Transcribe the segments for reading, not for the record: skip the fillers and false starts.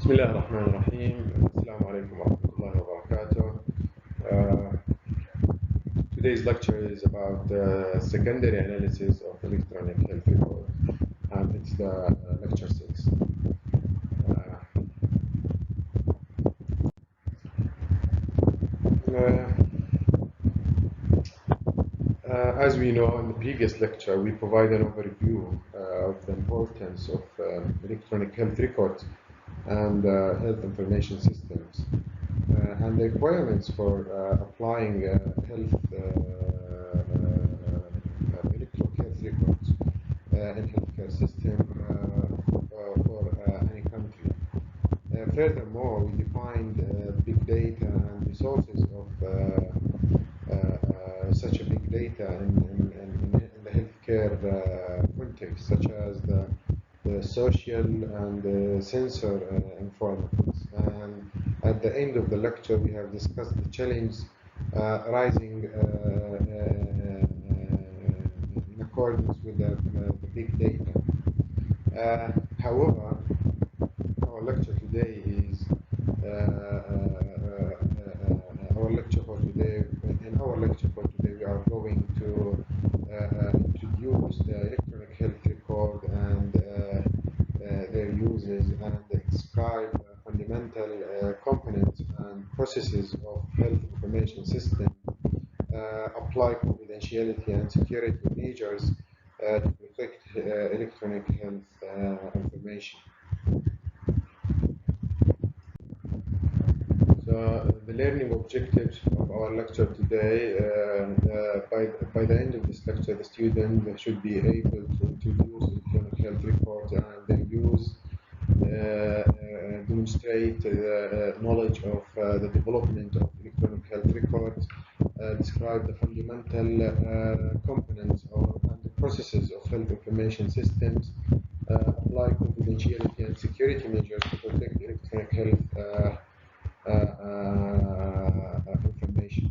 بسم الله الرحمن الرحيم. السلام عليكم ورحمة الله وبركاته. Uh, Today's lecture is about the secondary analysis of electronic health record, and it's the lecture 6. As we know, in the previous lecture, we provide an overview of the importance of electronic health records and health information systems and the requirements for applying electronic health records in healthcare system for any country. Furthermore, we defined big data and resources of such a big data in the healthcare context, such as the social and the sensor informatics. And at the end of the lecture, we have discussed the challenge rising in accordance with the big data. However, our lecture today is our lecture for today. In our lecture for today, we are going to introduce the electronic health record and their uses, and describe fundamental components and processes of health information system, apply confidentiality and security measures to protect electronic health information. So the learning objectives of our lecture today, by the end of this lecture, the student should be able to introduce electronic health records and their use, demonstrate knowledge of the development of electronic health records, describe the fundamental components and the processes of health information systems, apply confidentiality and security measures to protect electronic health information.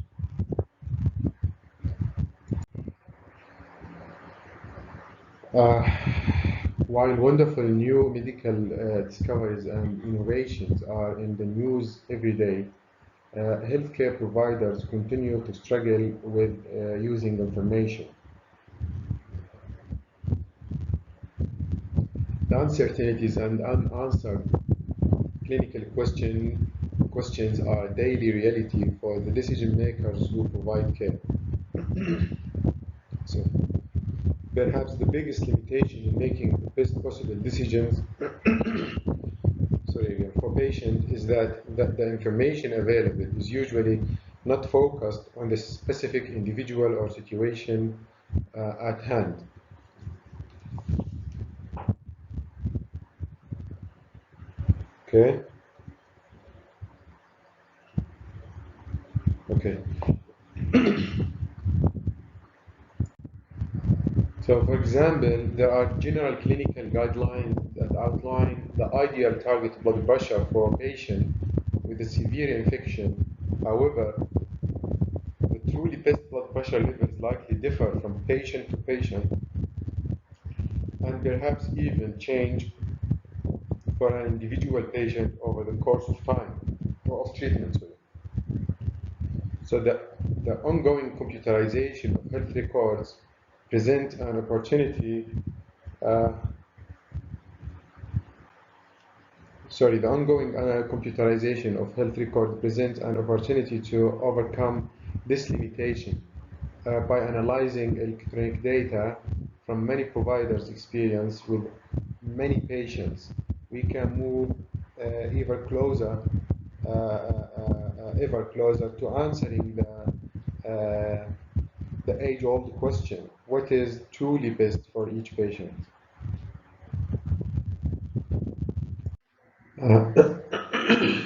While wonderful new medical discoveries and innovations are in the news every day, healthcare providers continue to struggle with using information. The uncertainties and unanswered clinical questions are a daily reality for the decision makers who provide care. So, perhaps the biggest limitation in making the best possible decisions for patients is that the information available is usually not focused on the specific individual or situation at hand. Okay. So, for example, there are general clinical guidelines that outline the ideal target blood pressure for a patient with a severe infection. However, the truly best blood pressure levels likely differ from patient to patient and perhaps even change for an individual patient over the course of time or of treatment. So the ongoing computerization of health records presents an opportunity. The ongoing computerization of health records presents an opportunity to overcome this limitation by analyzing electronic data from many providers' experience with many patients. We can move ever closer to answering the age-old question: what is truly best for each patient?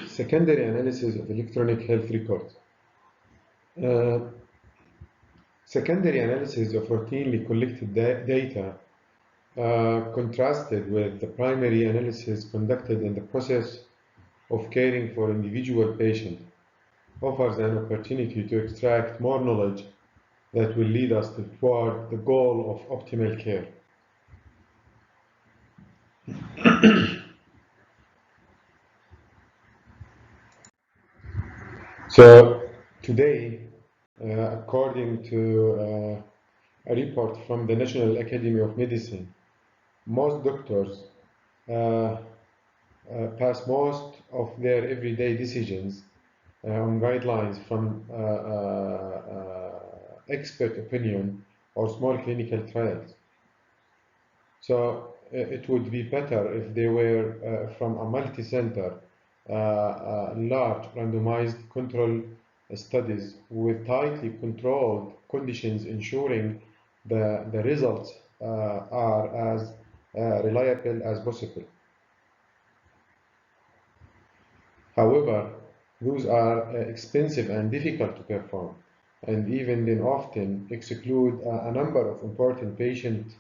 Secondary analysis of electronic health records. Secondary analysis of routinely collected data contrasted with the primary analysis conducted in the process of caring for individual patient offers an opportunity to extract more knowledge that will lead us toward the goal of optimal care. So today, according to a report from the National Academy of Medicine, most doctors uh, pass most of their everyday decisions on guidelines from expert opinion or small clinical trials. So it would be better if they were from a multi-center, large randomized control studies with tightly controlled conditions, ensuring the results are as reliable as possible. However, those are expensive and difficult to perform, and even then often exclude a number of important patient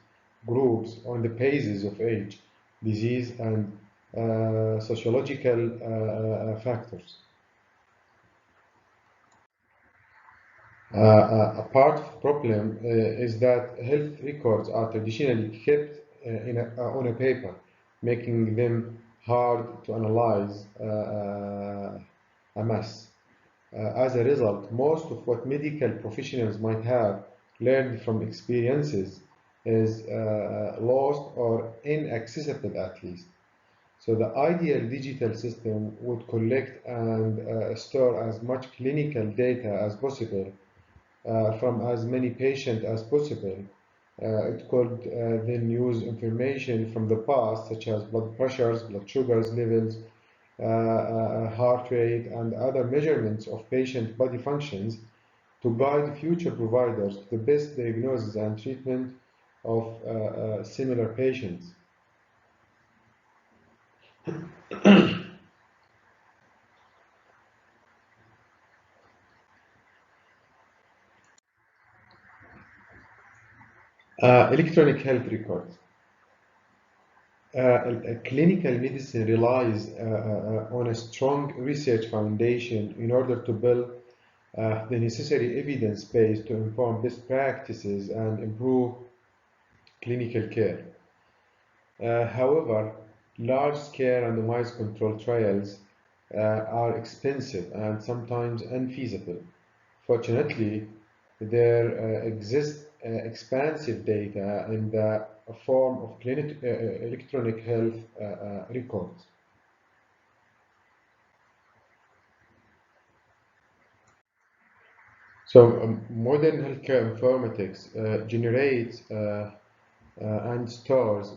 groups on the basis of age, disease, and sociological factors. A part of the problem is that health records are traditionally kept on a paper, making them hard to analyze a mess. As a result, most of what medical professionals might have learned from experiences is lost or inaccessible at least. So the ideal digital system would collect and store as much clinical data as possible from as many patients as possible. It could then use information from the past, such as blood pressures, blood sugars levels, heart rate, and other measurements of patient body functions to guide future providers to the best diagnosis and treatment of similar patients. Electronic health records. Clinical medicine relies on a strong research foundation in order to build the necessary evidence base to inform best practices and improve clinical care. However, large-scale randomized controlled trials are expensive and sometimes unfeasible. Fortunately, there exists expansive data in the form of electronic health records. So, modern healthcare informatics generates and stores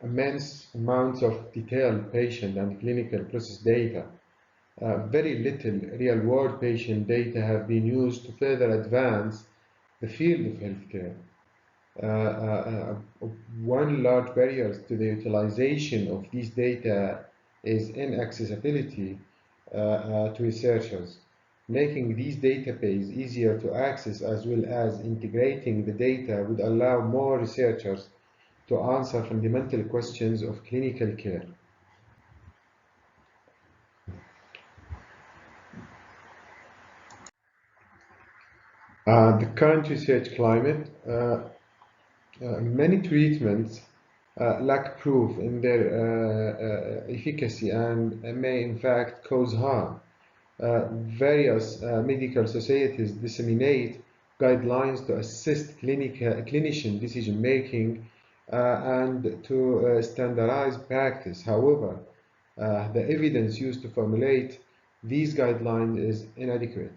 immense amounts of detailed patient and clinical process data. Very little real-world patient data have been used to further advance the field of healthcare. One large barrier to the utilization of these data is inaccessibility to researchers. Making these databases easier to access as well as integrating the data would allow more researchers to answer fundamental questions of clinical care. The current research climate, many treatments lack proof in their efficacy and may in fact cause harm. Various medical societies disseminate guidelines to assist clinician decision making and to standardize practice. However, the evidence used to formulate these guidelines is inadequate.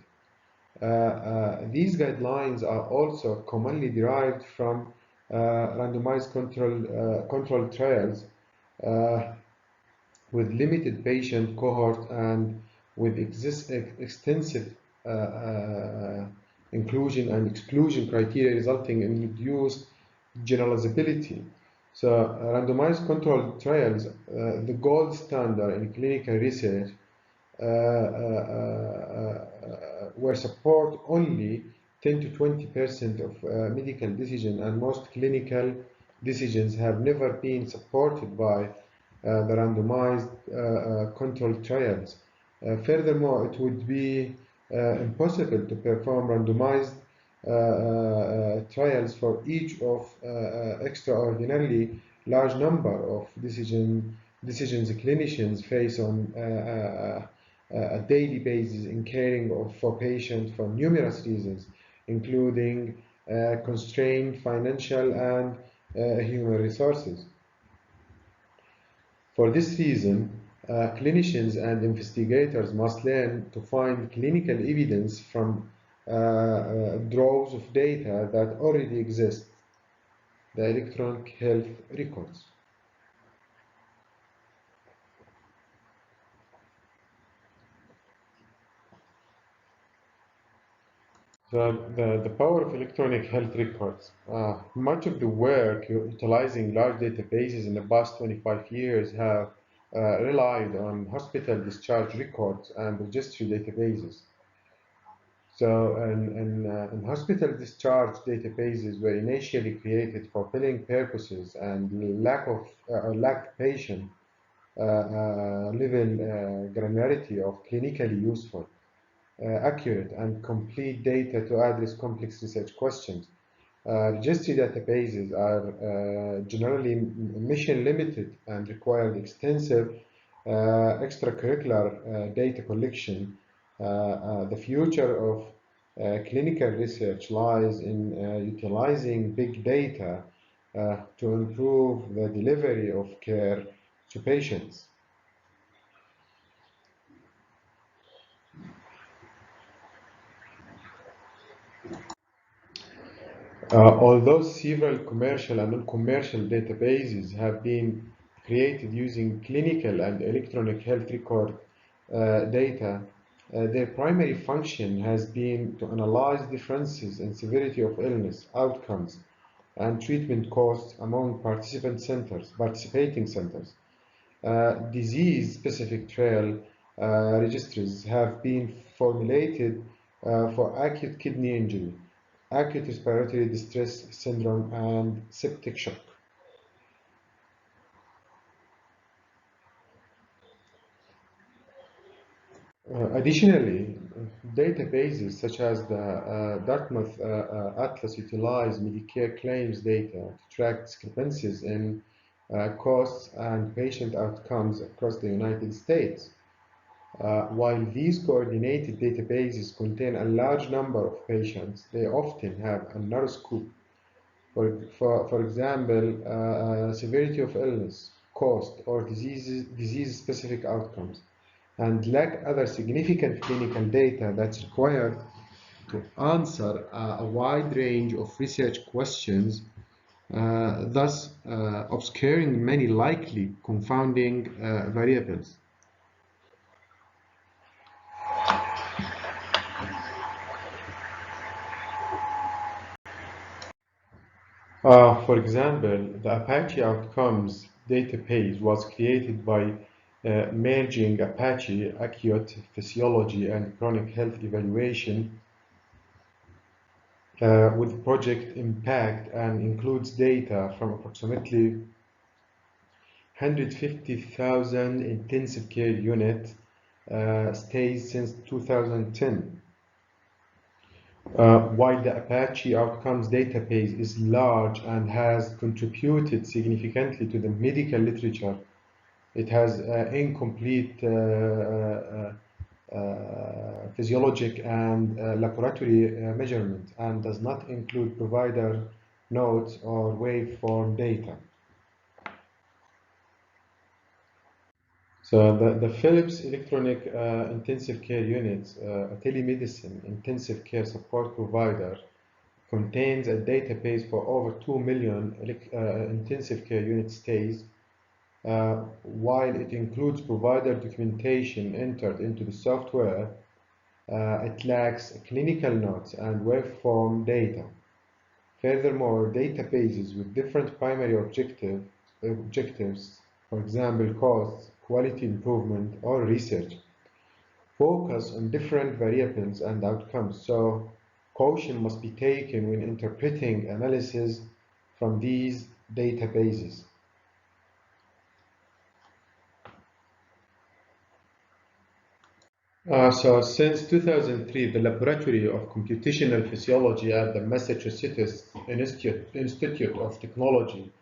These guidelines are also commonly derived from randomized control trials uh, with limited patient cohort and with extensive inclusion and exclusion criteria resulting in reduced generalizability. So, randomized controlled trials, the gold standard in clinical research, where support only 10 to 20% of medical decision, and most clinical decisions have never been supported by the randomized controlled trials. Furthermore, it would be impossible to perform randomized trials for each of extraordinarily large number of decisions clinicians face on a daily basis in caring for patients for numerous reasons, including constrained financial and human resources. For this reason, clinicians and investigators must learn to find clinical evidence from droves of data that already exist, the electronic health records. The power of electronic health records. Much of the work utilizing large databases in the past 25 years have relied on hospital discharge records and registry databases. So, and hospital discharge databases were initially created for billing purposes and lacked patient level granularity of clinically useful, accurate, and complete data to address complex research questions. Registry databases are generally mission limited and require extensive extracurricular data collection. The future of clinical research lies in utilizing big data to improve the delivery of care to patients. Although several commercial and non-commercial databases have been created using clinical and electronic health record data, their primary function has been to analyze differences in severity of illness, outcomes, and treatment costs among participating centers. Disease-specific trial registries have been formulated for acute kidney injury, acute respiratory distress syndrome, and septic shock. Additionally, databases such as the Dartmouth Atlas utilize Medicare claims data to track discrepancies in costs and patient outcomes across the United States. While these coordinated databases contain a large number of patients, they often have a narrow scope. For example, severity of illness, cost, or disease-specific outcomes, and lack other significant clinical data that's required to answer a wide range of research questions, thus obscuring many likely confounding variables. For example, the Apache Outcomes database was created by merging Apache acute physiology and chronic health evaluation with Project Impact and includes data from approximately 150,000 intensive care unit stays since 2010. While the Apache Outcomes database is large and has contributed significantly to the medical literature, it has incomplete physiologic and laboratory measurement and does not include provider notes or waveform data. So the Philips Electronic Intensive Care Unit, a telemedicine intensive care support provider, contains a database for over 2 million intensive care unit stays, while it includes provider documentation entered into the software. It lacks clinical notes and waveform data. Furthermore, databases with different primary objectives, for example, costs, quality improvement, or research, focus on different variables and outcomes, so caution must be taken when interpreting analysis from these databases. So since 2003, the Laboratory of Computational Physiology at the Massachusetts Institute of Technology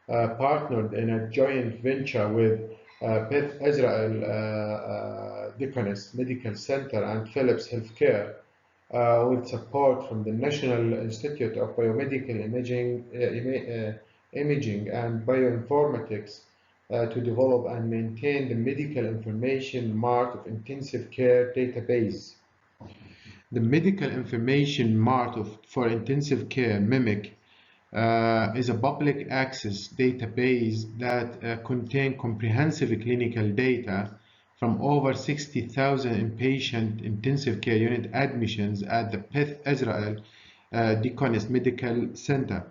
partnered in a joint venture with Beth Israel Deaconess Medical Center and Philips Healthcare with support from the National Institute of Biomedical Imaging and Bioinformatics to develop and maintain the medical information mart of intensive care database. The medical information mart for intensive care, MIMIC, is a public access database that contains comprehensive clinical data from over 60,000 inpatient intensive care unit admissions at the Beth Israel Deaconess Medical Center.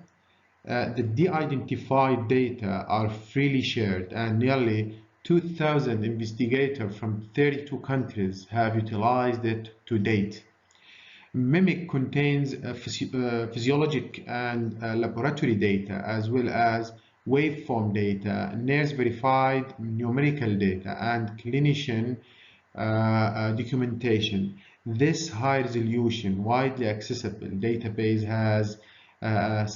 The de-identified data are freely shared, and nearly 2,000 investigators from 32 countries have utilized it to date. MIMIC contains physiologic and laboratory data, as well as waveform data, nurse-verified numerical data, and clinician documentation. This high-resolution, widely accessible database has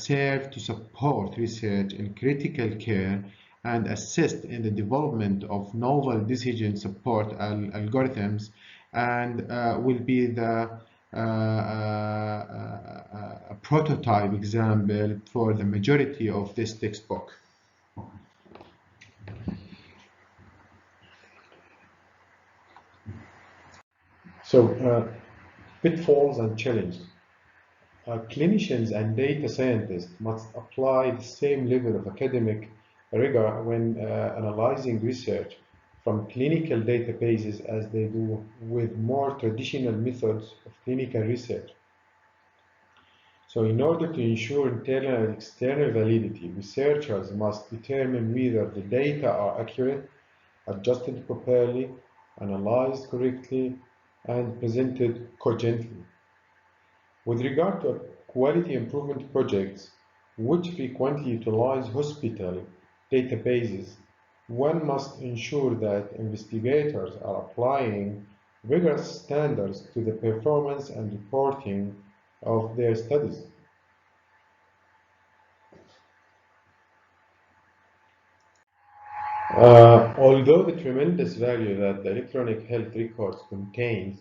served to support research in critical care and assist in the development of novel decision support algorithms, and will be the a prototype example for the majority of this textbook. So, pitfalls and challenges. Clinicians and data scientists must apply the same level of academic rigor when analyzing research from clinical databases as they do with more traditional methods of clinical research. So in order to ensure internal and external validity, researchers must determine whether the data are accurate, adjusted properly, analyzed correctly, and presented cogently. With regard to quality improvement projects, which frequently utilize hospital databases, one must ensure that investigators are applying rigorous standards to the performance and reporting of their studies. Although the tremendous value that the electronic health records contains,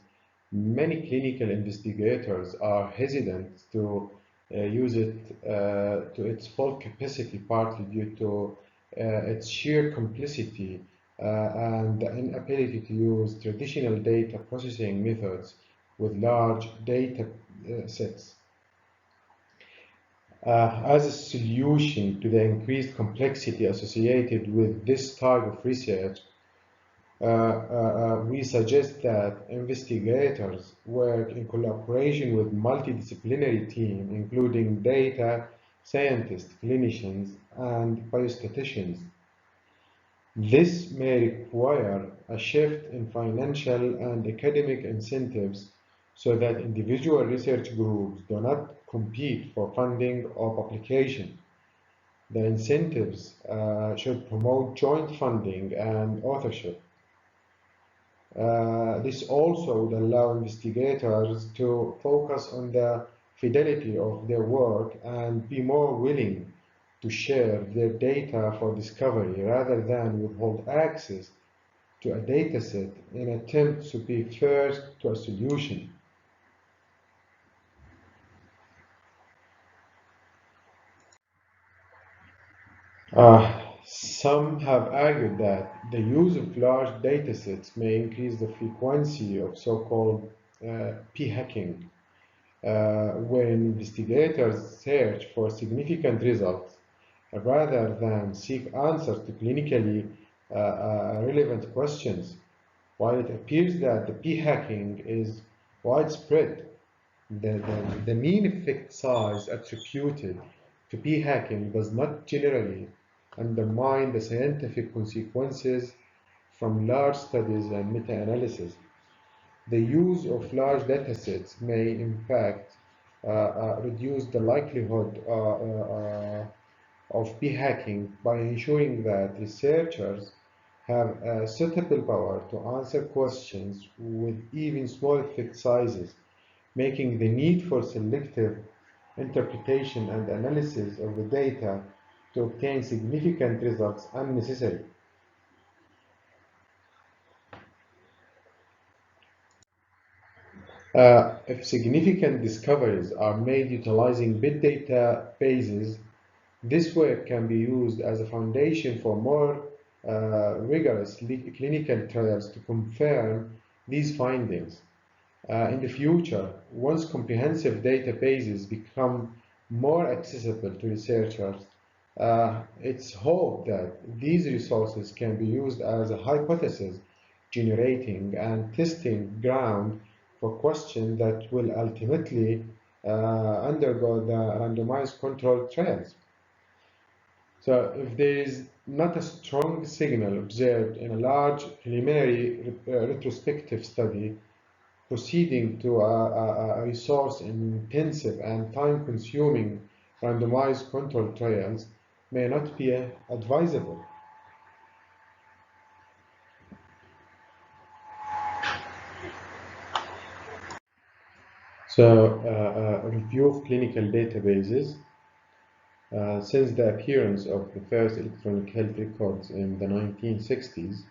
many clinical investigators are hesitant to use it to its full capacity, partly due to its sheer complexity and the inability to use traditional data processing methods with large data sets. As a solution to the increased complexity associated with this type of research, we suggest that investigators work in collaboration with multidisciplinary teams, including data scientists, clinicians, and biostatisticians. This may require a shift in financial and academic incentives so that individual research groups do not compete for funding or publication. The incentives should promote joint funding and authorship. This also would allow investigators to focus on the fidelity of their work and be more willing to share their data for discovery rather than withhold access to a dataset in an attempt to be first to a solution. Some have argued that the use of large datasets may increase the frequency of so-called p-hacking, where investigators search for significant results rather than seek answers to clinically relevant questions. While it appears that the p-hacking is widespread, the mean effect size attributed to p-hacking does not generally undermine the scientific consequences from large studies and meta-analysis. The use of large datasets may, in fact, reduce the likelihood of p-hacking by ensuring that researchers have a suitable power to answer questions with even small effect sizes, making the need for selective interpretation and analysis of the data to obtain significant results unnecessary. If significant discoveries are made utilizing big databases, this work can be used as a foundation for more rigorous clinical trials to confirm these findings. In the future, once comprehensive databases become more accessible to researchers, it's hoped that these resources can be used as a hypothesis generating and testing ground for questions that will ultimately undergo the randomized controlled trials. So if there is not a strong signal observed in a large preliminary retrospective study, proceeding to a resource-intensive and time-consuming randomized controlled trials may not be advisable. So, a review of clinical databases. Since the appearance of the first electronic health records in the 1960s,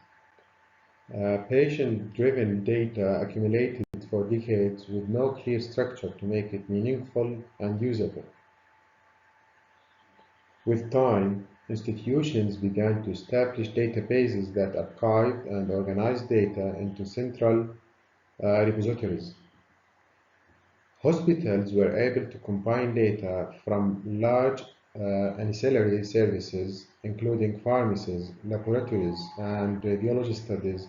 patient-driven data accumulated for decades with no clear structure to make it meaningful and usable. With time, institutions began to establish databases that archived and organized data into central repositories. Hospitals were able to combine data from large ancillary services, including pharmacies, laboratories, and radiology studies,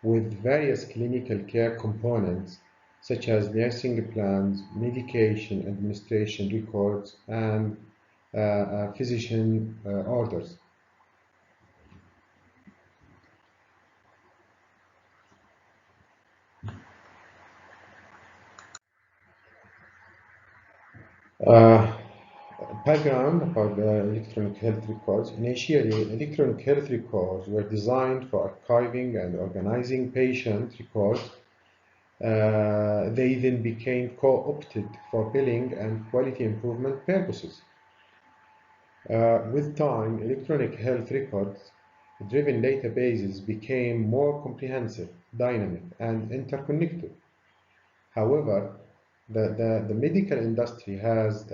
with various clinical care components such as nursing plans, medication administration records, and physician orders. Uh, Background about the electronic health records. Initially, electronic health records were designed for archiving and organizing patient records. They then became co-opted for billing and quality improvement purposes. With time, electronic health records driven databases became more comprehensive, dynamic, and interconnected. However, the medical industry has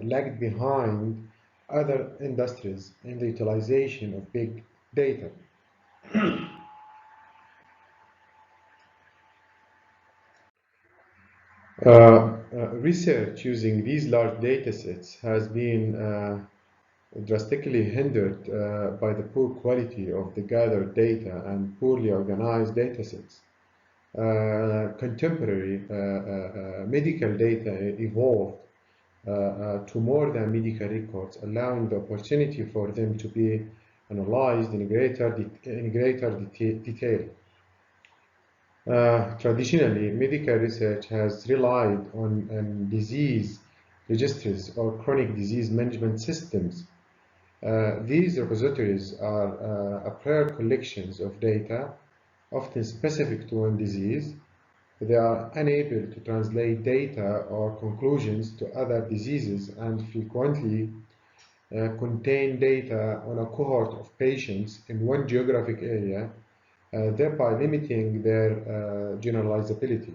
lagged behind other industries in the utilization of big data. Research using these large data sets has been drastically hindered by the poor quality of the gathered data and poorly organized data sets. Contemporary medical data evolved to more than medical records, allowing the opportunity for them to be analyzed in greater detail. Traditionally, medical research has relied on disease registries or chronic disease management systems. These repositories are a prior collections of data, often specific to one disease. They are unable to translate data or conclusions to other diseases and frequently contain data on a cohort of patients in one geographic area, thereby limiting their generalizability.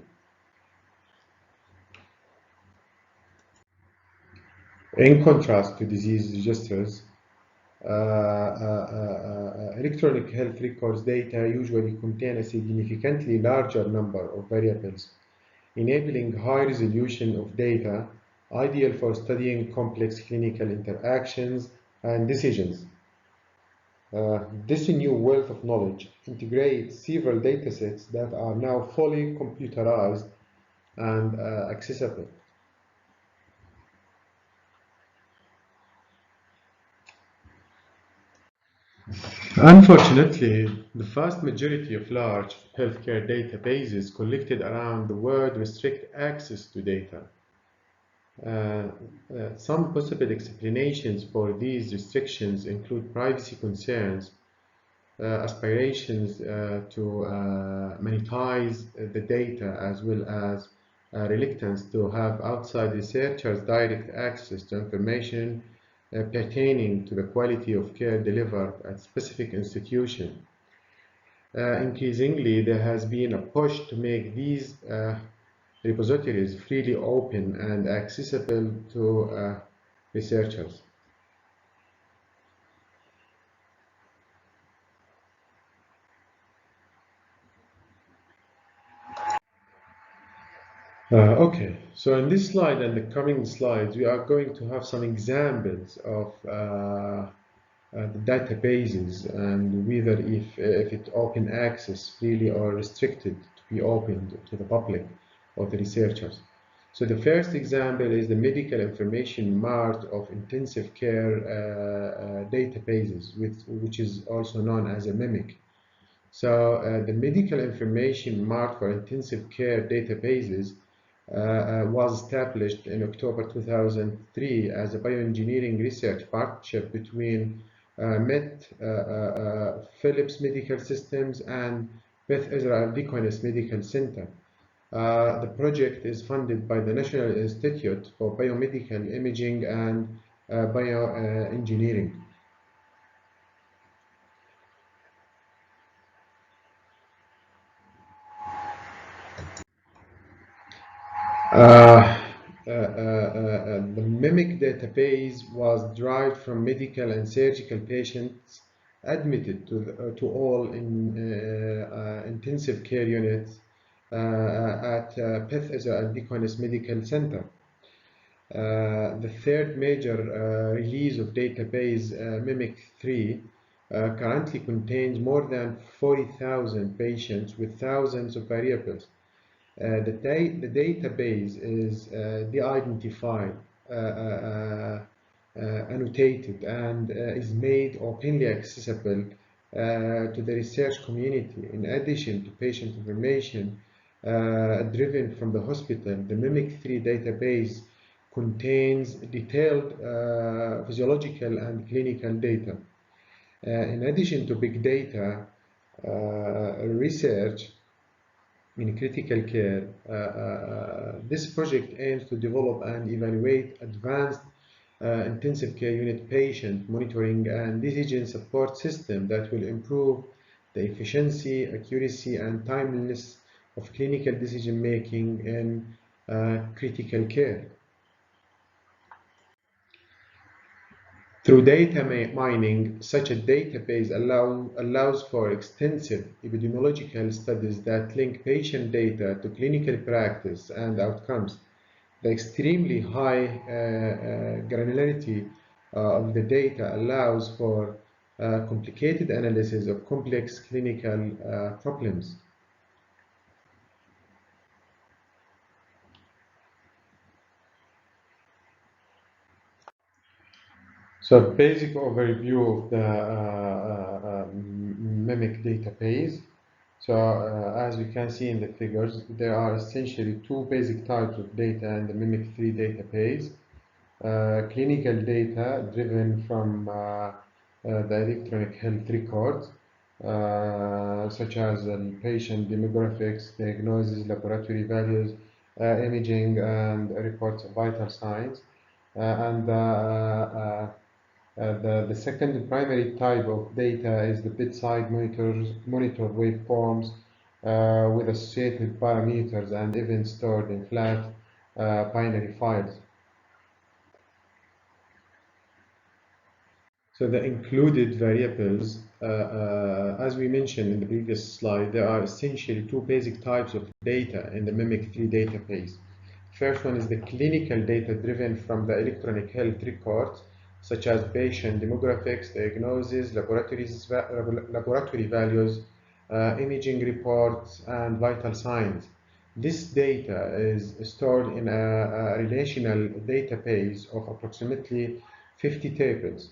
In contrast to disease registers, electronic health records data usually contain a significantly larger number of variables, enabling high resolution of data, ideal for studying complex clinical interactions and decisions. This new wealth of knowledge integrates several datasets that are now fully computerized and accessible. Unfortunately, the vast majority of large healthcare databases collected around the world restrict access to data. Some possible explanations for these restrictions include privacy concerns, aspirations to monetize the data, as well as reluctance to have outside researchers direct access to information pertaining to the quality of care delivered at specific institutions. Increasingly, there has been a push to make these repositories freely open and accessible to researchers. Okay, so in this slide and the coming slides, we are going to have some examples of the databases and whether if it open access freely or restricted to be opened to the public or the researchers. So the first example is the medical information mart of intensive care databases, which is also known as a MIMIC. So the medical information mart for intensive care databases was established in October 2003 as a bioengineering research partnership between Met Philips Medical Systems and Beth Israel Deaconess Medical Center. The project is funded by the National Institute for Biomedical Imaging and Bioengineering. The MIMIC database was derived from medical and surgical patients admitted to all intensive care units at Bethesda and Deaconess Medical Center. The third major release of database, MIMIC 3, currently contains more than 40,000 patients with thousands of variables. The database is de-identified, annotated, and is made openly accessible to the research community. In addition to patient information driven from the hospital, the MIMIC3 database contains detailed physiological and clinical data. In addition to big data, research in critical care, this project aims to develop and evaluate advanced intensive care unit patient monitoring and decision support system that will improve the efficiency, accuracy, and timeliness of clinical decision making in critical care. Through data mining, such a database allows for extensive epidemiological studies that link patient data to clinical practice and outcomes. The extremely high granularity of the data allows for complicated analysis of complex clinical problems. So basic overview of the MIMIC database. So as we can see in the figures, there are essentially two basic types of data in the MIMIC3 database. Clinical data driven from the electronic health records, such as patient demographics, diagnosis, laboratory values, imaging, and reports of vital signs. The second primary type of data is the bedside monitor waveforms with associated parameters and events stored in flat binary files. So the included variables, as we mentioned in the previous slide, there are essentially two basic types of data in the MIMIC3 database. First one is the clinical data driven from the electronic health records, such as patient demographics, diagnosis, laboratory values, imaging reports, and vital signs. This data is stored in a relational database of approximately 50 tables.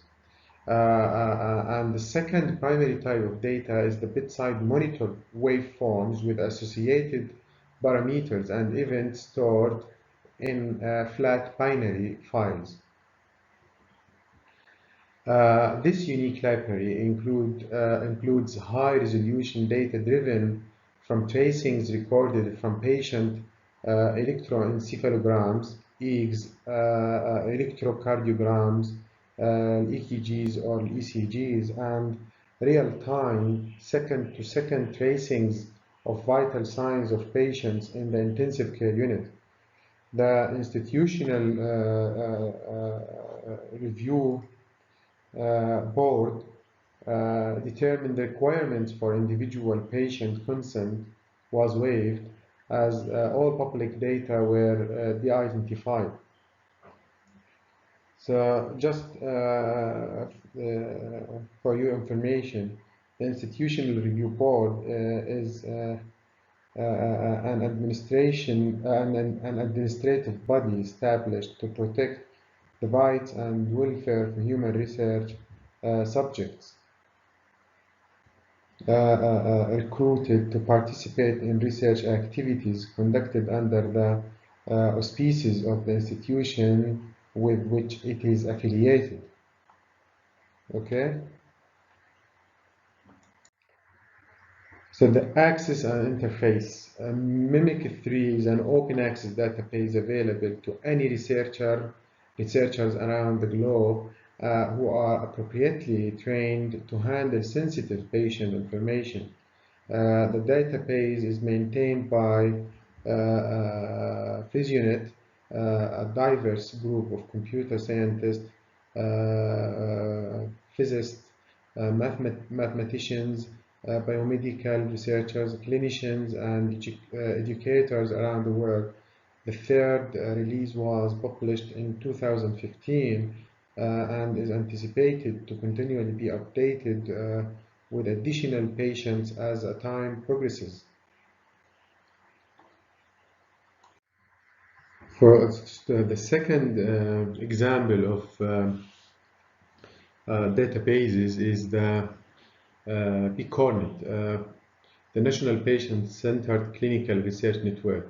And the second primary type of data is the bedside monitor waveforms with associated parameters and events stored in flat binary files. This unique library includes high-resolution data driven from tracings recorded from patient electroencephalograms, EEGs, electrocardiograms, EKGs or ECGs, and real-time second-to-second tracings of vital signs of patients in the intensive care unit. The institutional review board determined the requirements for individual patient consent was waived as all public data were de-identified. So just for your information, the Institutional Review Board is an an administrative body established to protect the rights and welfare for human research subjects recruited to participate in research activities conducted under the auspices of the institution with which it is affiliated. Okay? So the access and interface. Mimic3 is an open access database available to any researchers around the globe who are appropriately trained to handle sensitive patient information. The database is maintained by Physionet, a diverse group of computer scientists, physicists, mathematicians, biomedical researchers, clinicians, and educators around the world. The third release was published in 2015 and is anticipated to continually be updated with additional patients as time progresses. For the second example of databases is the PCORNet, the National Patient-Centered Clinical Research Network,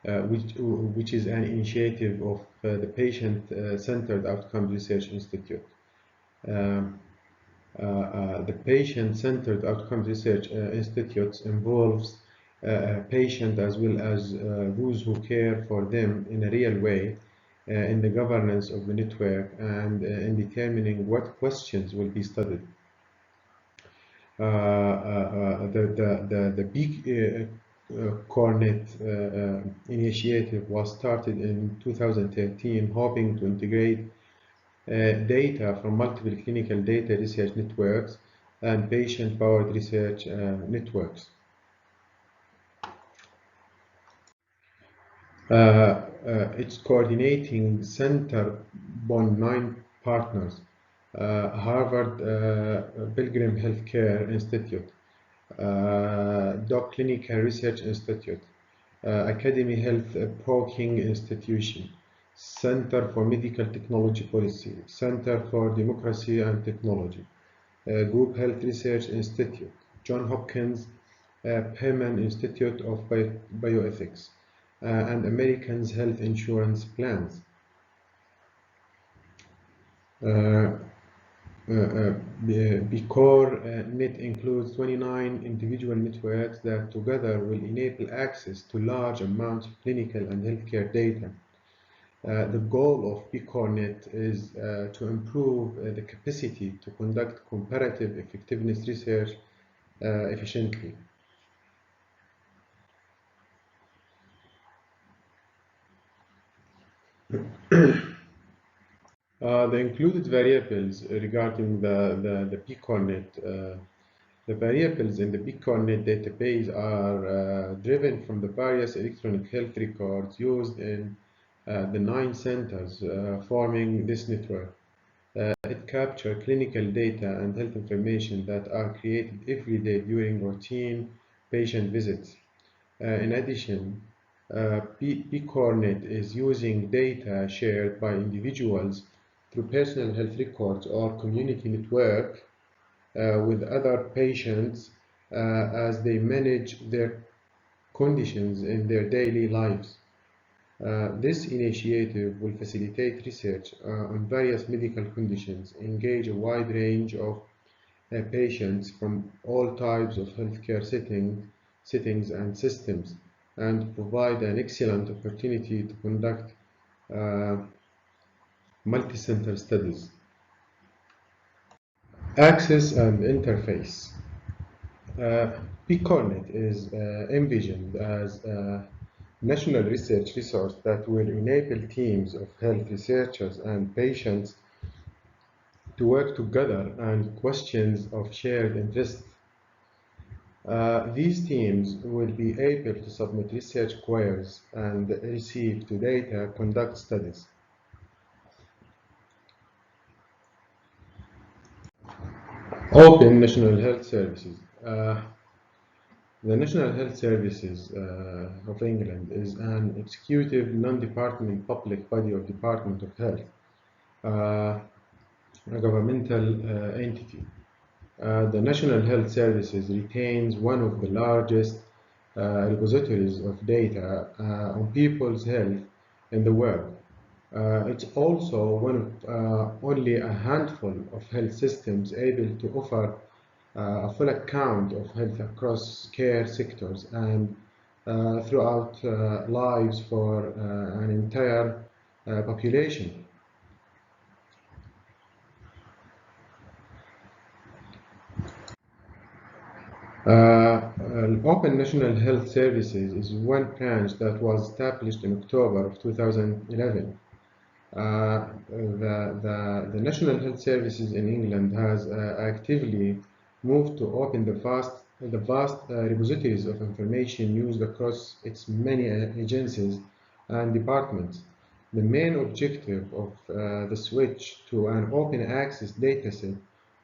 which is an initiative of the Patient-Centered Outcomes Research Institute. The Patient-Centered Outcomes Research Institute involves patients as well as those who care for them in a real way in the governance of the network and in determining what questions will be studied. The big Cornet initiative was started in 2013, hoping to integrate data from multiple clinical data research networks and patient-powered research networks. Its coordinating center bond 9 partners: Harvard Pilgrim Healthcare Institute, Doc Clinical Research Institute, Academy Health Broking Institution, Center for Medical Technology Policy, Center for Democracy and Technology, Group Health Research Institute, Johns Hopkins Perman Institute of Bioethics, and Americans Health Insurance Plans. BCORNet includes 29 individual networks that together will enable access to large amounts of clinical and healthcare data. The goal of BCORNet is to improve the capacity to conduct comparative effectiveness research efficiently. The included variables regarding the BCORNet. The variables in the BCORNet database are driven from the various electronic health records used in the 9 centers forming this network. It captures clinical data and health information that are created every day during routine patient visits. In addition, BCORNet is using data shared by individuals through personal health records or community network with other patients as they manage their conditions in their daily lives. This initiative will facilitate research on various medical conditions, engage a wide range of patients from all types of healthcare settings and systems, and provide an excellent opportunity to conduct multi-center studies. Access and interface. Uh, PCORNET is envisioned as a national research resource that will enable teams of health researchers and patients to work together on questions of shared interest. These teams will be able to submit research queries and receive to data conduct studies. Open National Health Services. The National Health Services of England is an executive non-department public body of Department of Health, uh, a governmental entity. The National Health Services retains one of the largest repositories of data on people's health in the world. It's also one of only a handful of health systems able to offer a full account of health across care sectors and throughout lives for an entire population. Open National Health Services is one branch that was established in October of 2011. The National Health Services in England has actively moved to open the vast repositories of information used across its many agencies and departments. The main objective of the switch to an open access dataset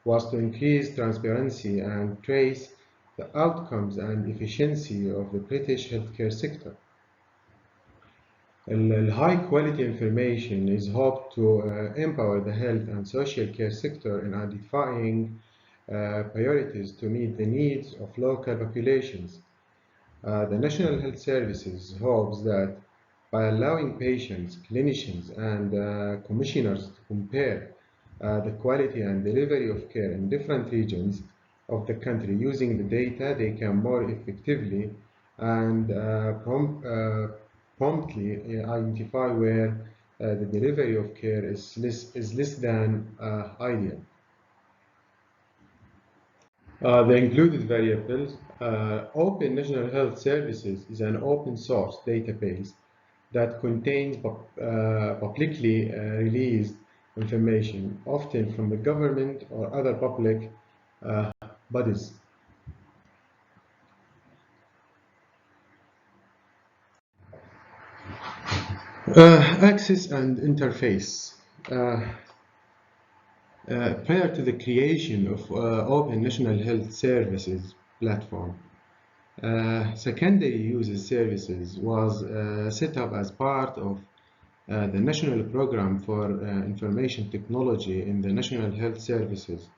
was to increase transparency and trace the outcomes and efficiency of the British healthcare sector. High quality information is hoped to empower the health and social care sector in identifying priorities to meet the needs of local populations. The National Health Services hopes that by allowing patients, clinicians, and commissioners to compare the quality and delivery of care in different regions of the country using the data, they can more effectively and promptly identify where the delivery of care is less than ideal. The included variables. Open National Health Services is an open source database that contains publicly released information, often from the government or other public uh, bodies. Access and interface. Prior to the creation of Open National Health Services platform, secondary user services was set up as part of the National Program for Information Technology in the National Health Services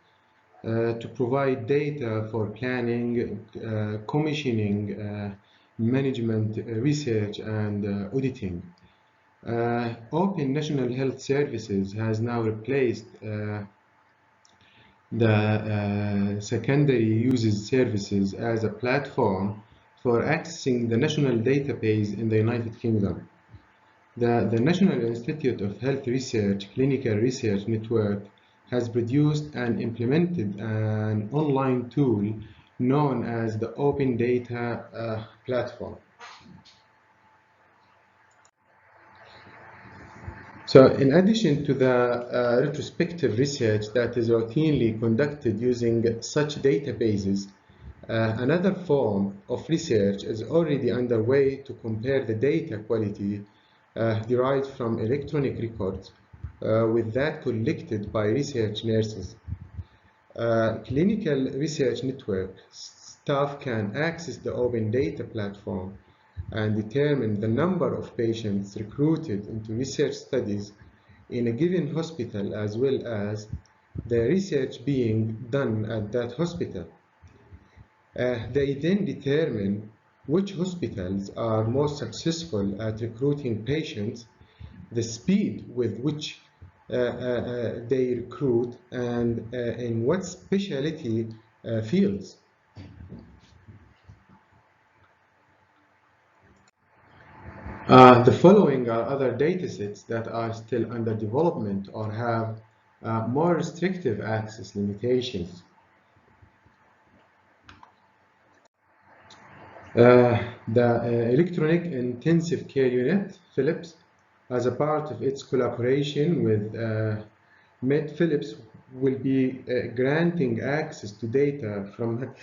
to provide data for planning, commissioning, management, research, and auditing. Open National Health Services has now replaced the secondary uses services as a platform for accessing the national database in the United Kingdom. The National Institute of Health Research Clinical Research Network has produced and implemented an online tool known as the Open Data Platform. So in addition to the retrospective research that is routinely conducted using such databases, another form of research is already underway to compare the data quality derived from electronic records with that collected by research nurses. Clinical research network staff can access the open data platform and determine the number of patients recruited into research studies in a given hospital as well as the research being done at that hospital. They then determine which hospitals are most successful at recruiting patients, the speed with which they recruit, and in what specialty fields. The following are other datasets that are still under development or have more restrictive access limitations. The Electronic Intensive Care Unit, Philips, as a part of its collaboration with Philips, will be granting access to data from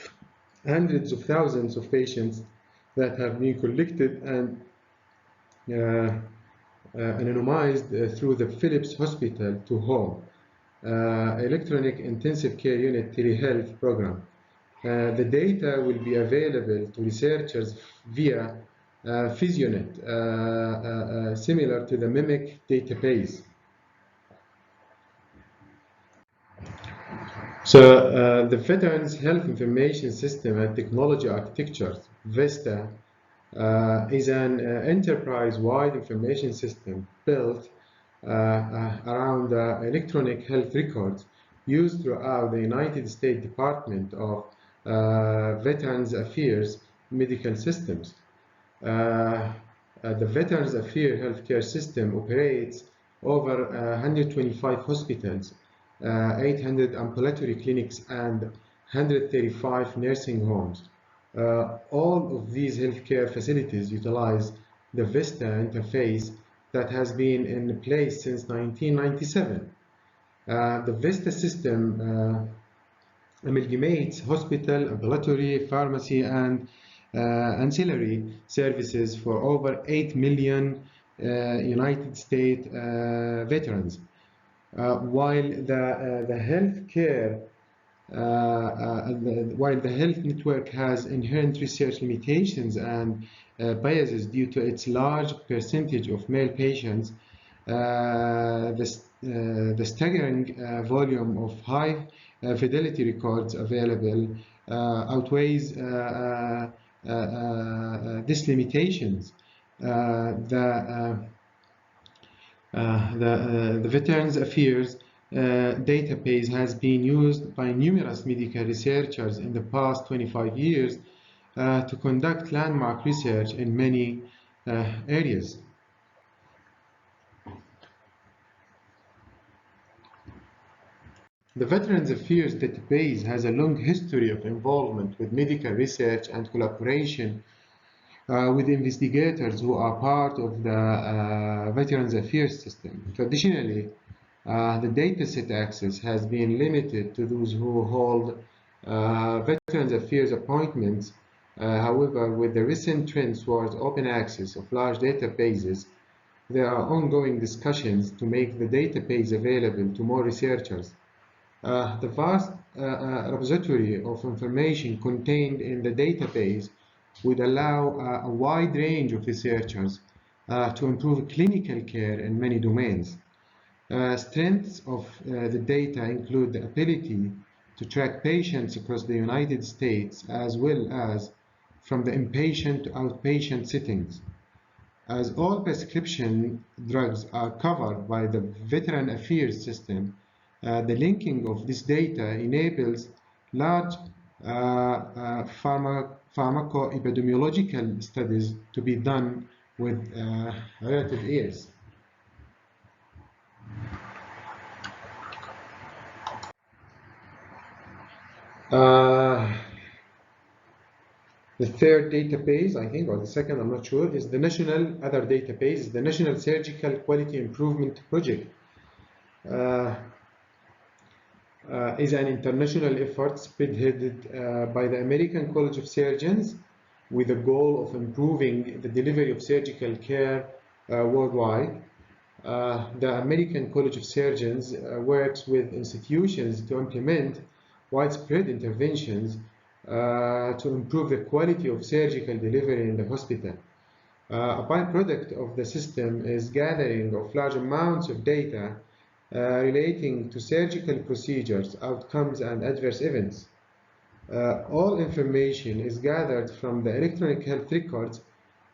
hundreds of thousands of patients that have been collected and anonymized through the Philips Hospital to Home Electronic Intensive Care Unit Telehealth program. The data will be available to researchers via PhysioNet, similar to the MIMIC database. So the Veterans Health Information System and Technology Architecture, VESTA, is an enterprise-wide information system built around electronic health records used throughout the United States Department of Veterans Affairs medical systems. The Veterans Affairs healthcare system operates over 125 hospitals, 800 ambulatory clinics, and 135 nursing homes. All of these healthcare facilities utilize the VISTA interface that has been in place since 1997. The VISTA system amalgamates hospital, ambulatory, pharmacy, and ancillary services for over 8 million United States veterans. While the health network has inherent research limitations and biases due to its large percentage of male patients, the staggering volume of high fidelity records available outweighs these limitations. The Veterans Affairs database has been used by numerous medical researchers in the past 25 years to conduct landmark research in many areas. The Veterans Affairs database has a long history of involvement with medical research and collaboration with investigators who are part of the Veterans Affairs system. Traditionally, the dataset access has been limited to those who hold Veterans Affairs appointments. However, with the recent trend towards open access of large databases, there are ongoing discussions to make the database available to more researchers. The vast repository of information contained in the database would allow a wide range of researchers to improve clinical care in many domains. Strengths of the data include the ability to track patients across the United States as well as from the inpatient to outpatient settings. As all prescription drugs are covered by the Veteran Affairs system, the linking of this data enables large pharmacoepidemiological studies to be done with relative ease. The third database, I think, or the second, I'm not sure, is the National Other Database, the National Surgical Quality Improvement Project. Is an international effort spearheaded by the American College of Surgeons with the goal of improving the delivery of surgical care worldwide. The American College of Surgeons works with institutions to implement widespread interventions to improve the quality of surgical delivery in the hospital. A byproduct of the system is gathering of large amounts of data relating to surgical procedures, outcomes, and adverse events. All information is gathered from the electronic health records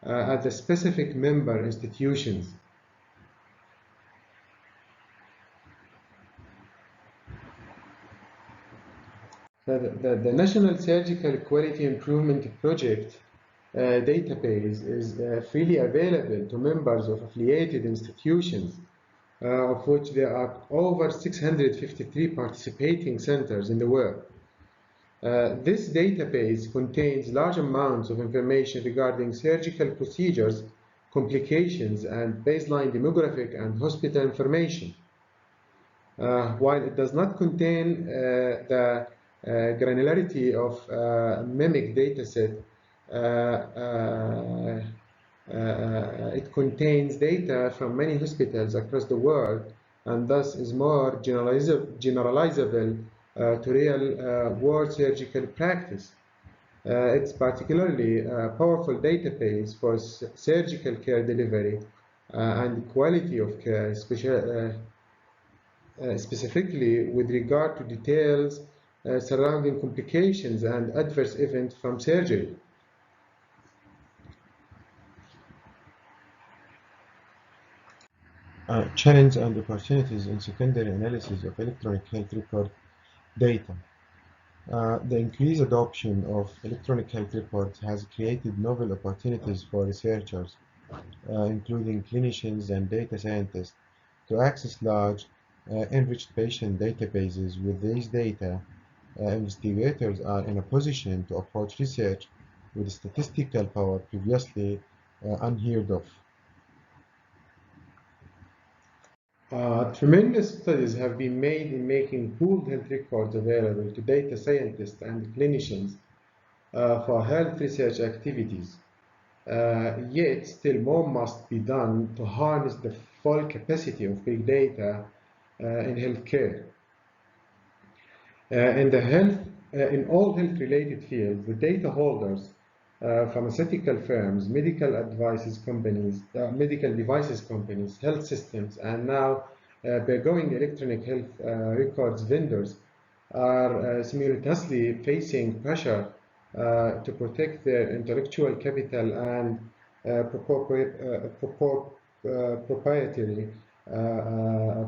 at the specific member institutions. The National Surgical Quality Improvement Project database is freely available to members of affiliated institutions, of which there are over 653 participating centers in the world. This database contains large amounts of information regarding surgical procedures, complications, and baseline demographic and hospital information. While it does not contain the granularity of mimic dataset, it contains data from many hospitals across the world and thus is more generalizable to real world surgical practice. It's particularly a powerful database for surgical care delivery and quality of care, specifically with regard to details surrounding complications and adverse events from surgery. Challenges and opportunities in secondary analysis of electronic health record data. The increased adoption of electronic health records has created novel opportunities for researchers, including clinicians and data scientists, to access large, enriched patient databases. With these data, investigators are in a position to approach research with statistical power previously unheard of. Tremendous studies have been made in making pooled health records available to data scientists and clinicians for health research activities. Yet, still more must be done to harness the full capacity of big data in healthcare. In all health-related fields, the data holders, pharmaceutical firms, medical devices companies, health systems, and now burgeoning electronic health records vendors are simultaneously facing pressure to protect their intellectual capital and proprietary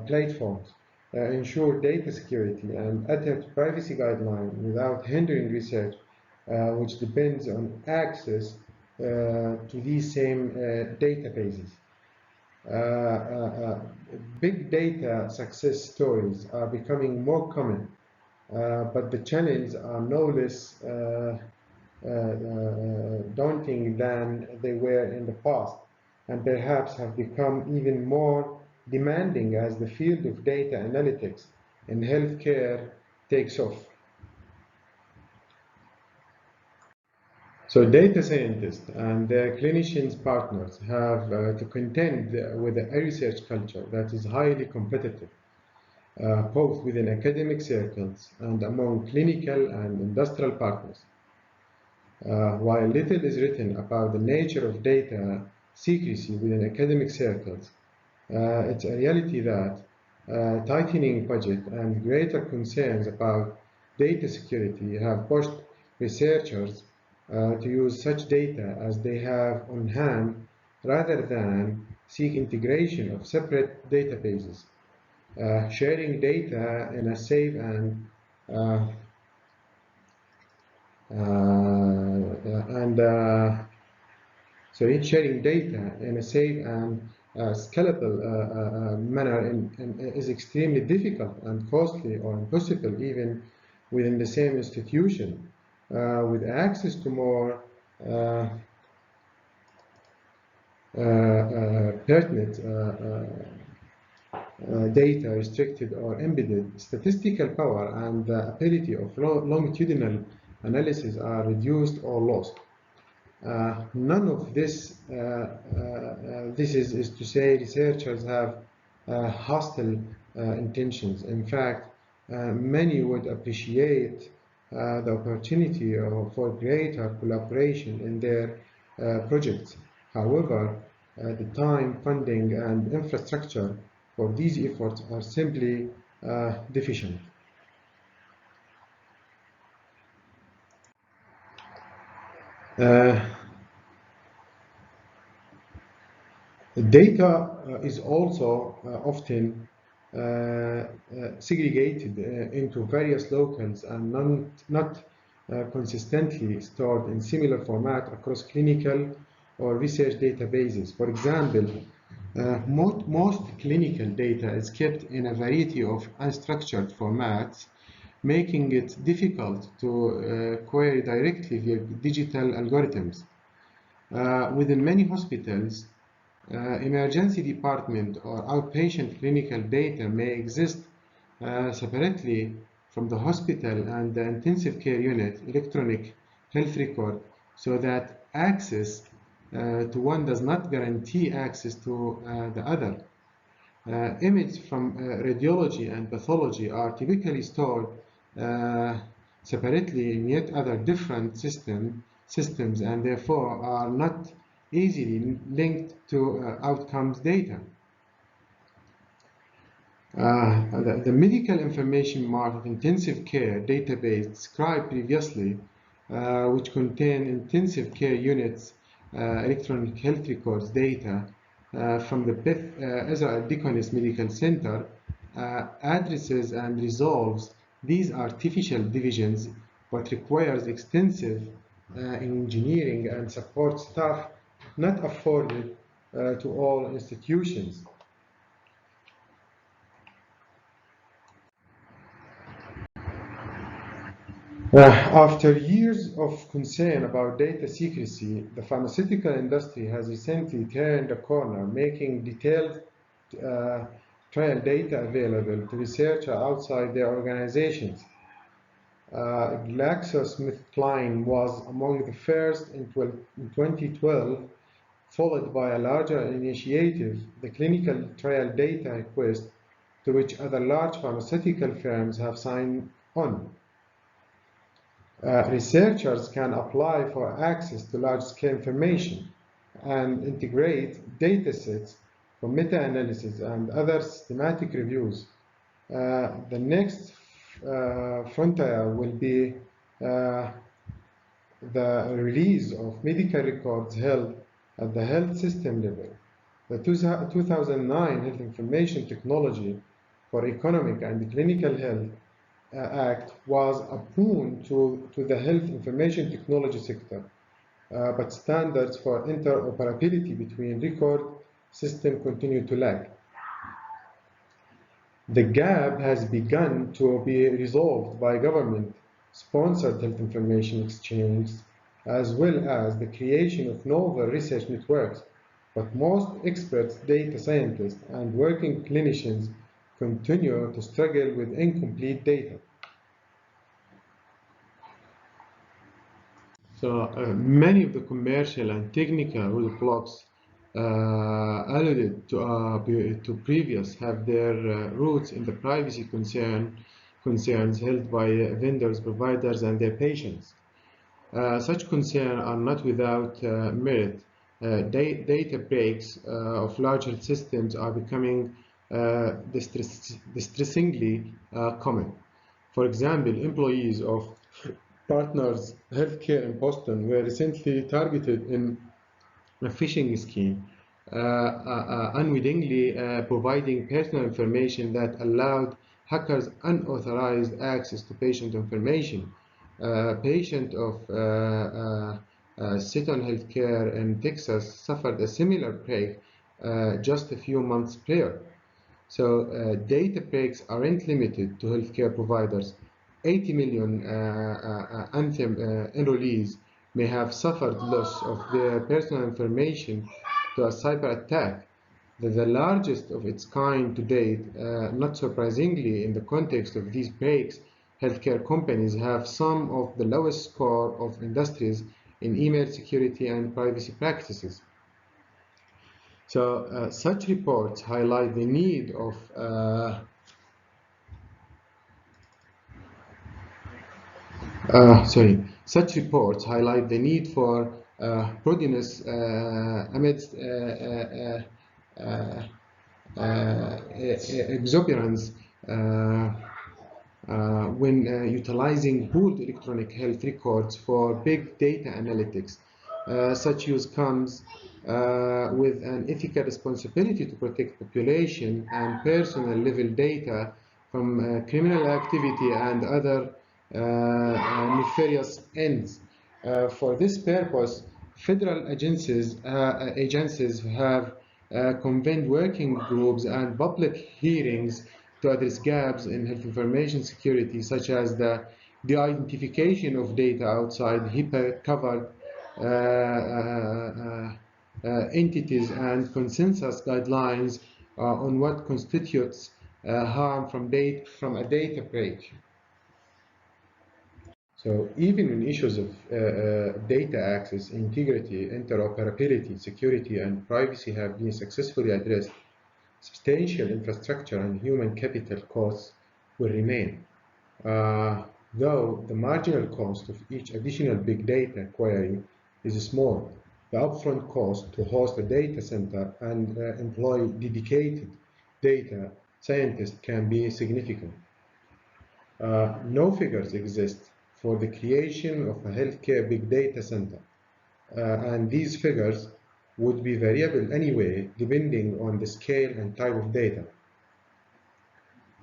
platforms, ensure data security, and adhere to privacy guidelines without hindering research, which depends on access to these same databases. Big data success stories are becoming more common, but the challenges are no less daunting than they were in the past, and perhaps have become even more demanding as the field of data analytics in healthcare takes off. So data scientists and their clinicians partners have to contend with a research culture that is highly competitive, both within academic circles and among clinical and industrial partners. While little is written about the nature of data secrecy within academic circles, it's a reality that tightening budget and greater concerns about data security have pushed researchers to use such data as they have on hand rather than seek integration of separate databases. Sharing data in a safe and sharing data in a safe and scalable manner is extremely difficult and costly or impossible even within the same institution. With access to more pertinent data, restricted or embedded, statistical power and the ability of longitudinal analysis are reduced or lost. None of this, this is to say researchers have hostile intentions. In fact, many would appreciate the opportunity for greater collaboration in their projects. However, the time, funding, and infrastructure for these efforts are simply deficient. Data is also often segregated into various locales and not consistently stored in similar format across clinical or research databases. For example, most clinical data is kept in a variety of unstructured formats making it difficult to query directly via digital algorithms. Within many hospitals, emergency department or outpatient clinical data may exist separately from the hospital and the intensive care unit electronic health record, so that access to one does not guarantee access to the other. Images from radiology and pathology are typically stored uh, separately in yet other different systems and therefore are not easily linked to outcomes data. The medical information market intensive care database described previously, which contain intensive care units, electronic health records data from the Beth Ezra Deaconess Medical Center, addresses and resolves these artificial divisions, but requires extensive engineering and support staff not afforded to all institutions. After years of concern about data secrecy, the pharmaceutical industry has recently turned a corner, making detailed uh, trial data available to researchers outside their organizations. GlaxoSmithKline was among the first in 2012, followed by a larger initiative, the Clinical Trial Data Request, to which other large pharmaceutical firms have signed on. Researchers can apply for access to large-scale information and integrate datasets for meta-analysis and other systematic reviews. The next frontier will be the release of medical records held at the health system level. The 2009 Health Information Technology for Economic and Clinical Health Act was a boon to the health information technology sector, but standards for interoperability between record systems continue to lag. The gap has begun to be resolved by government-sponsored health information exchanges, as well as the creation of novel research networks, but most experts, data scientists, and working clinicians continue to struggle with incomplete data. So many of the commercial and technical roadblocks alluded to previous have their roots in the privacy concerns held by vendors, providers, and their patients. Such concerns are not without merit. Data breaks of larger systems are becoming distressingly common. For example, employees of Partners Healthcare in Boston were recently targeted in a phishing scheme, unwittingly providing personal information that allowed hackers unauthorized access to patient information. Patient of Seton Healthcare in Texas suffered a similar break just a few months prior. So data breaks aren't limited to healthcare providers. 80 million Anthem enrollees may have suffered loss of their personal information to a cyber attack, the largest of its kind to date. Not surprisingly, in the context of these breaks, healthcare companies have some of the lowest score of industries in email security and privacy practices. So such reports highlight the need of such reports highlight the need for prudence amidst exuberance when utilizing pooled electronic health records for big data analytics. Such use comes with an ethical responsibility to protect population and personal level data from criminal activity and other nefarious ends. For this purpose, federal agencies have convened working groups and public hearings to address gaps in health information security, such as the identification of data outside HIPAA-covered entities and consensus guidelines on what constitutes harm from a data breach. So even in issues of data access, integrity, interoperability, security, and privacy have been successfully addressed, substantial infrastructure and human capital costs will remain. Though the marginal cost of each additional big data query is small, the upfront cost to host a data center and employ dedicated data scientists can be significant. No figures exist for the creation of a healthcare big data center, and these figures would be variable anyway depending on the scale and type of data.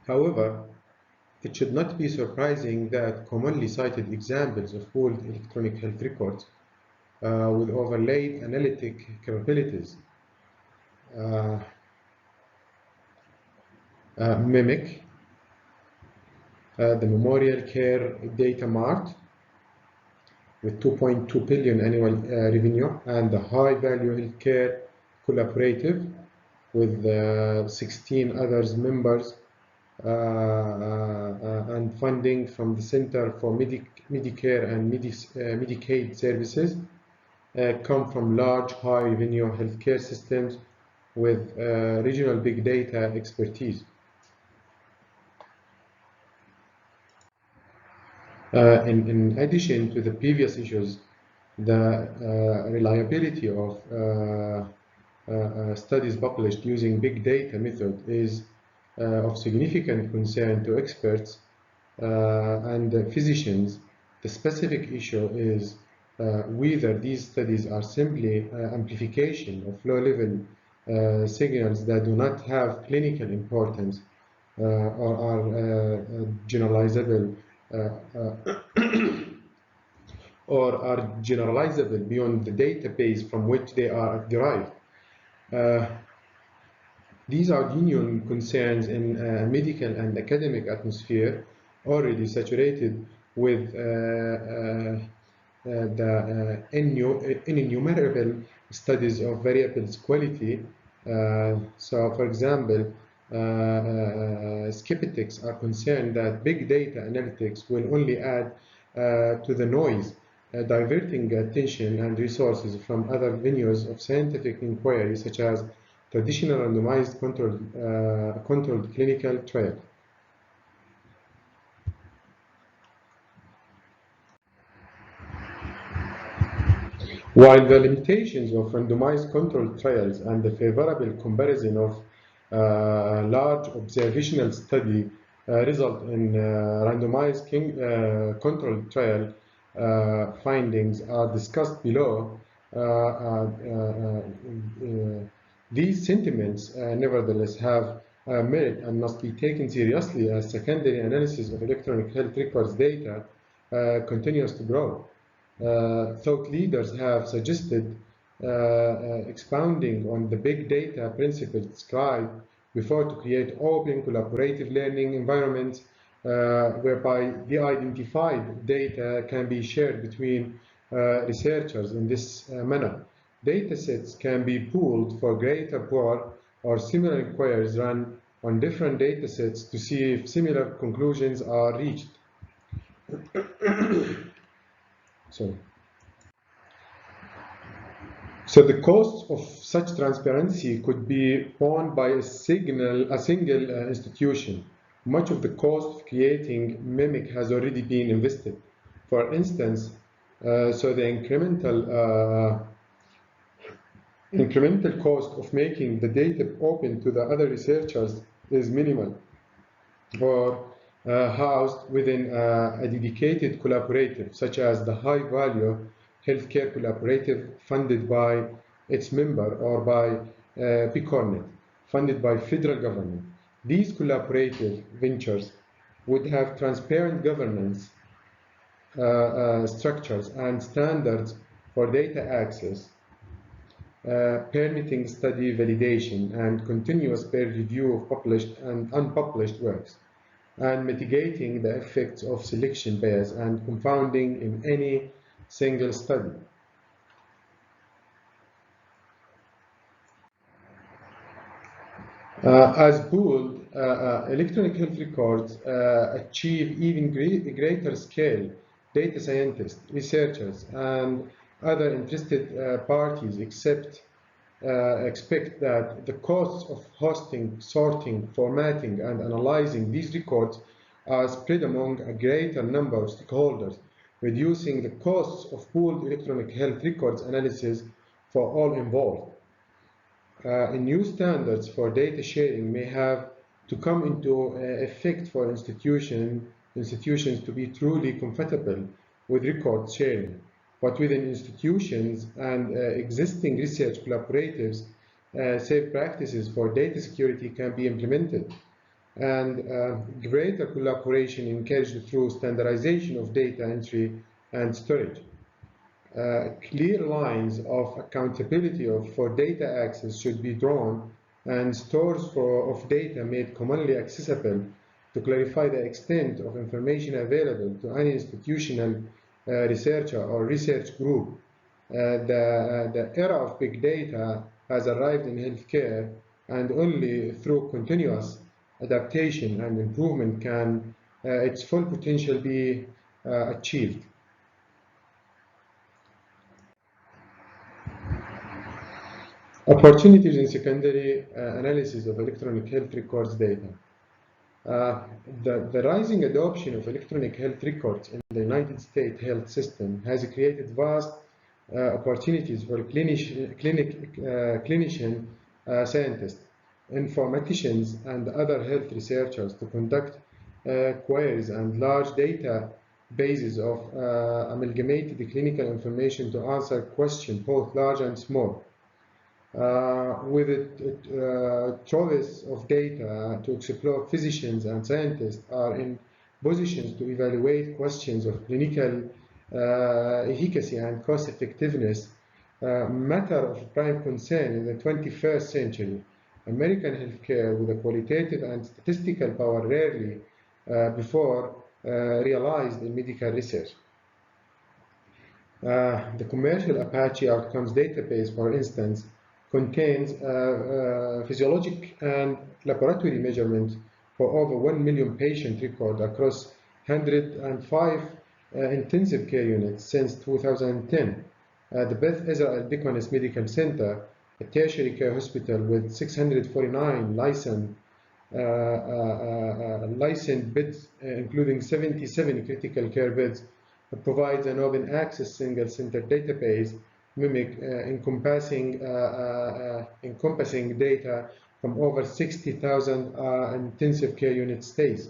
However, it should not be surprising that commonly cited examples of pooled electronic health records with overlaid analytic capabilities mimic the Memorial Care Data Mart with 2.2 billion annual revenue, and the High Value Healthcare Collaborative with 16 others members and funding from the Center for Medicare and Medicaid Services come from large high revenue healthcare systems with regional big data expertise. In addition to the previous issues, the reliability of studies published using big data method is of significant concern to experts and physicians. The specific issue is whether these studies are simply amplification of low-level signals that do not have clinical importance or are generalizable beyond the database from which they are derived. These are genuine concerns in a medical and academic atmosphere already saturated with the innumerable studies of variables quality. So, for example, skeptics are concerned that big data analytics will only add to the noise, diverting attention and resources from other venues of scientific inquiry, such as traditional randomized controlled clinical trial. While the limitations of randomized controlled trials and the favorable comparison of large observational study result in randomized controlled trial findings are discussed below, these sentiments nevertheless have merit and must be taken seriously as secondary analysis of electronic health records data continues to grow. Thought leaders have suggested expounding on the big data principles described before to create open collaborative learning environments whereby the identified data can be shared between researchers in this manner. Datasets can be pooled for greater power, or similar inquiries run on different datasets to see if similar conclusions are reached. So the cost of such transparency could be borne by a single institution. Much of the cost of creating MIMIC has already been invested. For instance, so the incremental cost of making the data open to the other researchers is minimal, or housed within a dedicated collaborative, such as the High Value Healthcare Collaborative funded by its member, or by PCORNET, funded by federal government. These collaborative ventures would have transparent governance structures and standards for data access, permitting study validation and continuous peer review of published and unpublished works, and mitigating the effects of selection bias and confounding in any single study. As pooled, electronic health records achieve even greater scale. Data scientists, researchers, and other interested parties expect that the costs of hosting, sorting, formatting, and analyzing these records are spread among a greater number of stakeholders, reducing the costs of pooled electronic health records analysis for all involved. New standards for data sharing may have to come into effect for institutions to be truly compatible with record sharing. But within institutions and existing research collaboratives, safe practices for data security can be implemented, and greater collaboration encouraged through standardization of data entry and storage. Clear lines of accountability for data access should be drawn, and stores of data made commonly accessible to clarify the extent of information available to any institutional researcher or research group. The era of big data has arrived in healthcare, and only through continuous adaptation and improvement can its full potential be achieved. Opportunities in secondary analysis of electronic health records data. The rising adoption of electronic health records in the United States health system has created vast opportunities for clinician scientists, informaticians, and other health researchers to conduct queries and large data bases of amalgamated clinical information to answer questions both large and small. With a choice of data to explore, physicians and scientists are in positions to evaluate questions of clinical efficacy and cost effectiveness, matter of prime concern in the 21st century. American healthcare, with a qualitative and statistical power rarely before realized in medical research. The commercial Apache Outcomes database, for instance, contains physiologic and laboratory measurements for over 1 million patient records across 105 intensive care units since 2010. The Beth Israel Deaconess Medical Center, a tertiary care hospital with 649 licensed beds, including 77 critical care beds, provides an open access single center database encompassing data from over 60,000 intensive care unit stays.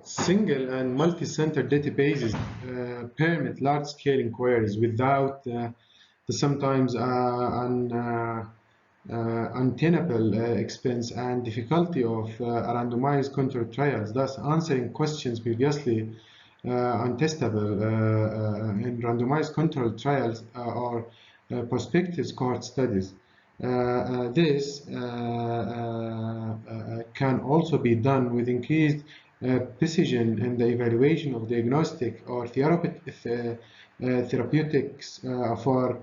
Single and multi-center databases permit large-scale inquiries without the sometimes untenable expense and difficulty of randomized controlled trials, thus answering questions previously untestable in randomized controlled trials or prospective cohort studies. This can also be done with increased precision in the evaluation of diagnostic or therapeutics for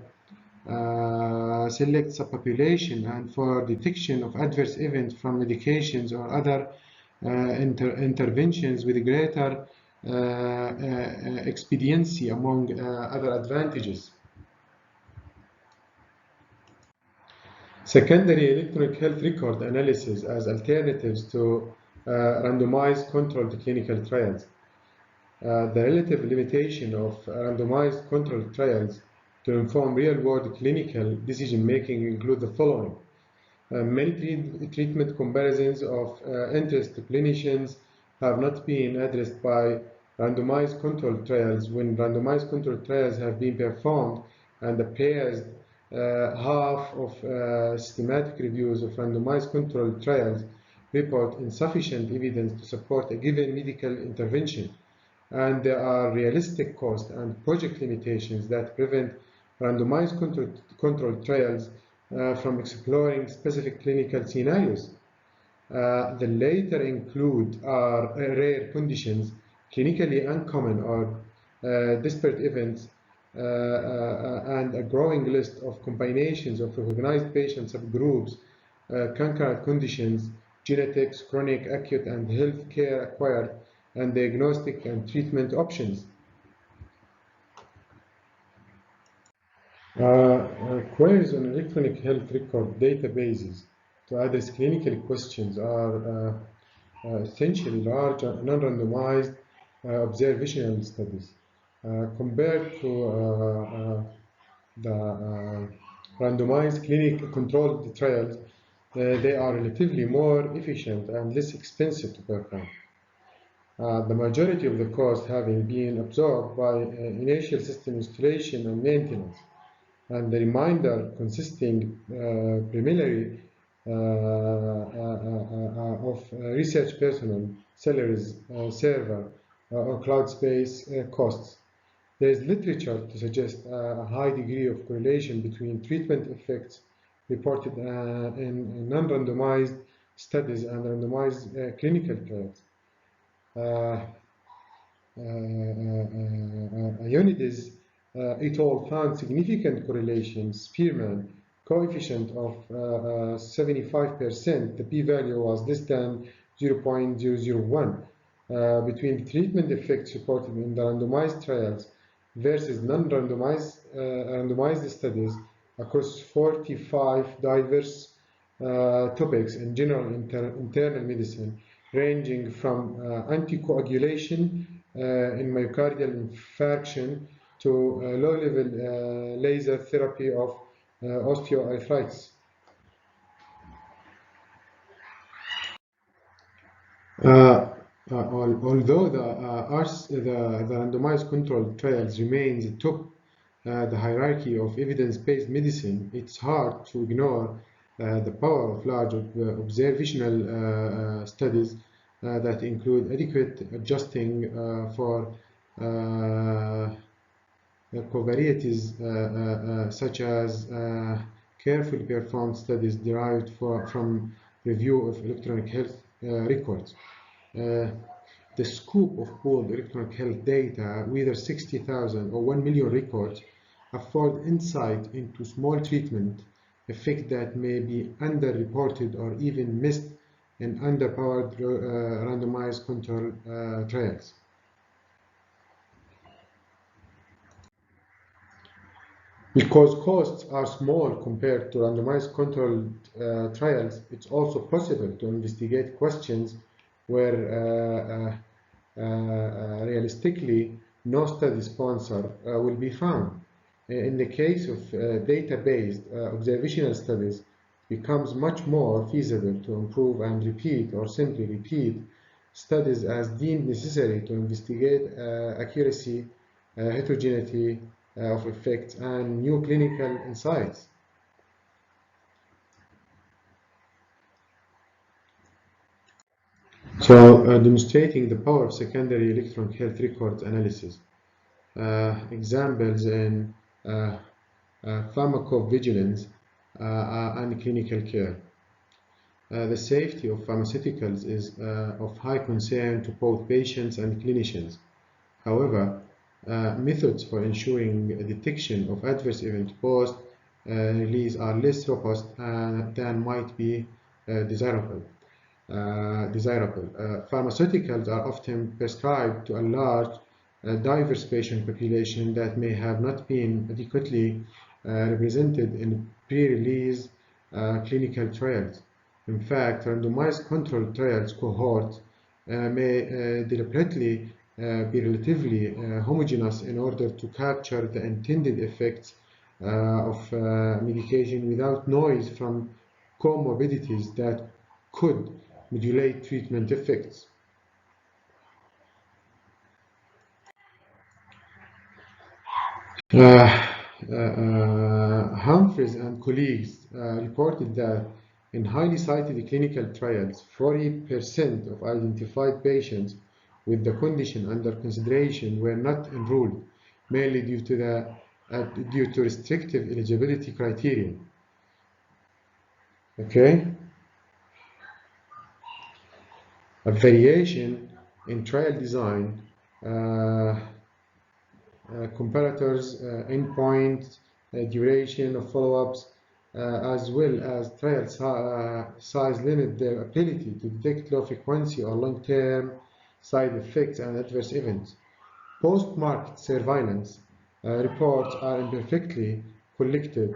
select subpopulation and for detection of adverse events from medications or other interventions with greater expediency, among other advantages. Secondary electronic health record analysis as alternatives to randomized controlled clinical trials. The relative limitation of randomized controlled trials to inform real-world clinical decision-making include the following. Many treatment comparisons of interest to clinicians have not been addressed by randomized controlled trials. When randomized controlled trials have been performed and the pairs half of systematic reviews of randomized controlled trials report insufficient evidence to support a given medical intervention, and there are realistic cost and project limitations that prevent randomized controlled trials from exploring specific clinical scenarios. The later include are rare conditions, clinically uncommon or disparate events, and a growing list of combinations of recognized patient subgroups, concurrent conditions, genetics, chronic, acute, and healthcare acquired, and diagnostic and treatment options. Queries on electronic health record databases to address clinical questions are essentially large non-randomized observational studies. Compared to the randomized clinical controlled trials, they are relatively more efficient and less expensive to perform. The majority of the cost having been absorbed by initial system installation and maintenance, and the remainder consisting primarily of research personnel, salaries, server, or cloud space costs. There is literature to suggest a high degree of correlation between treatment effects reported in non-randomized studies and randomized clinical trials. Unides et al. Found significant correlation, Spearman coefficient of 75%, the p-value was less than 0.001, between the treatment effects reported in the randomized trials versus non-randomized randomized studies across 45 diverse topics in general internal medicine, ranging from anticoagulation in myocardial infarction to low-level laser therapy of osteoarthritis. Although the randomized controlled trials remains top the hierarchy of evidence-based medicine, it's hard to ignore the power of large observational studies that include adequate adjusting for covariates such as carefully performed studies derived from review of electronic health records. The scope of pooled electronic health data, whether 60,000 or 1 million records, afford insight into small treatment effect that may be underreported or even missed in underpowered randomized control trials. Because costs are small compared to randomized controlled trials, it's also possible to investigate questions where realistically no study sponsor will be found. In the case of data-based observational studies, it becomes much more feasible to improve and repeat or simply repeat studies as deemed necessary to investigate accuracy, heterogeneity of effects, and new clinical insights. So, demonstrating the power of secondary electronic health records analysis. Examples in pharmacovigilance and clinical care. The safety of pharmaceuticals is of high concern to both patients and clinicians. However, methods for ensuring detection of adverse event post-release are less robust than might be desirable. Pharmaceuticals are often prescribed to a large, diverse patient population that may have not been adequately represented in pre-release clinical trials. In fact, randomized controlled trials cohorts may deliberately be relatively homogeneous in order to capture the intended effects of medication without noise from comorbidities that could modulate treatment effects. Humphreys and colleagues reported that in highly cited clinical trials, 40% of identified patients with the condition under consideration were not enrolled, mainly due to the due to restrictive eligibility criteria. Okay? A variation in trial design, comparators, endpoints, duration of follow-ups, as well as trial size limit their ability to detect low frequency or long-term side effects and adverse events. Post-market surveillance reports are imperfectly collected,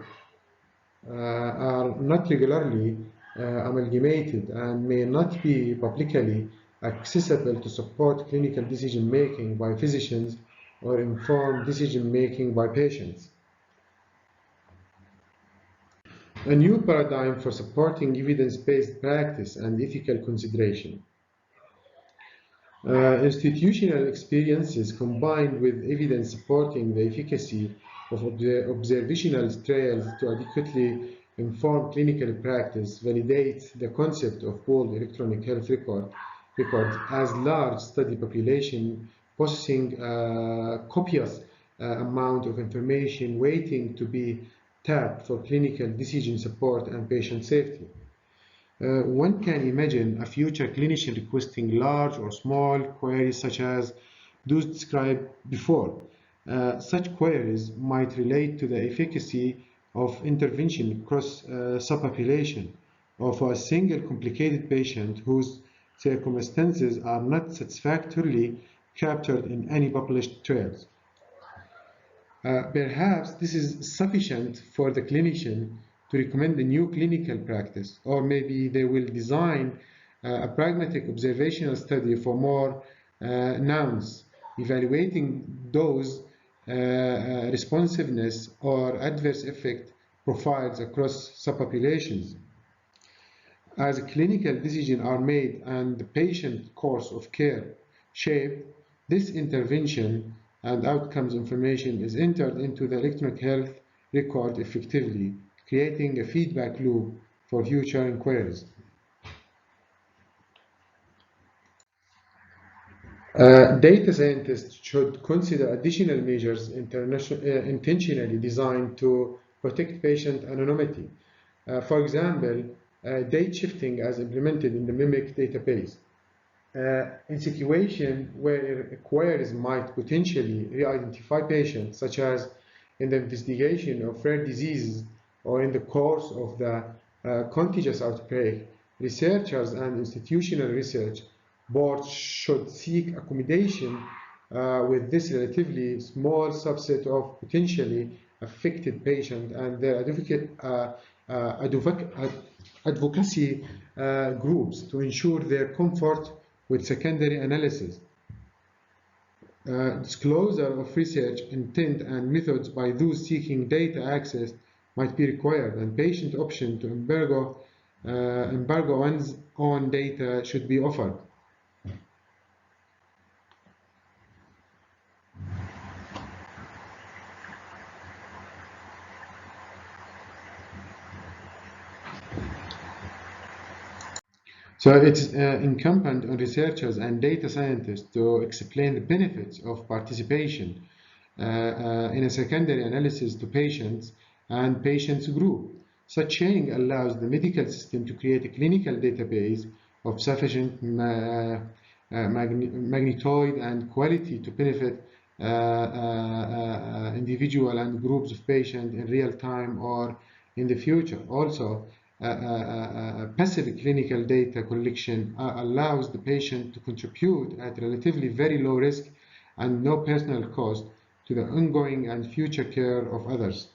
are not regularly amalgamated, and may not be publicly accessible to support clinical decision making by physicians or inform decision making by patients. A new paradigm for supporting evidence-based practice and ethical consideration. Institutional experiences combined with evidence supporting the efficacy of observational trials to adequately inform clinical practice validates the concept of pooled electronic health records as large study population processing copious amount of information waiting to be tapped for clinical decision support and patient safety. One can imagine a future clinician requesting large or small queries such as those described before. Such queries might relate to the efficacy of intervention across subpopulation, or for a single complicated patient whose circumstances are not satisfactorily captured in any published trials. Perhaps this is sufficient for the clinician to recommend a new clinical practice, or maybe they will design a pragmatic observational study for more nouns, evaluating dose responsiveness or adverse effect profiles across subpopulations. As clinical decisions are made and the patient course of care shaped, this intervention and outcomes information is entered into the electronic health record effectively, creating a feedback loop for future inquiries. Data scientists should consider additional measures intentionally designed to protect patient anonymity. For example, date shifting as implemented in the MIMIC database. In situations where queries might potentially re-identify patients, such as in the investigation of rare diseases or in the course of the contagious outbreak, researchers and institutional research boards should seek accommodation with this relatively small subset of potentially affected patients and their advocacy groups to ensure their comfort with secondary analysis. Disclosure of research intent and methods by those seeking data access might be required, and patient option to embargo one's own data should be offered. So it's incumbent on researchers and data scientists to explain the benefits of participation in a secondary analysis to patients and patients group. Such sharing allows the medical system to create a clinical database of sufficient magnitude and quality to benefit individual and groups of patients in real time or in the future. Also, passive clinical data collection allows the patient to contribute at relatively very low risk and no personal cost to the ongoing and future care of others.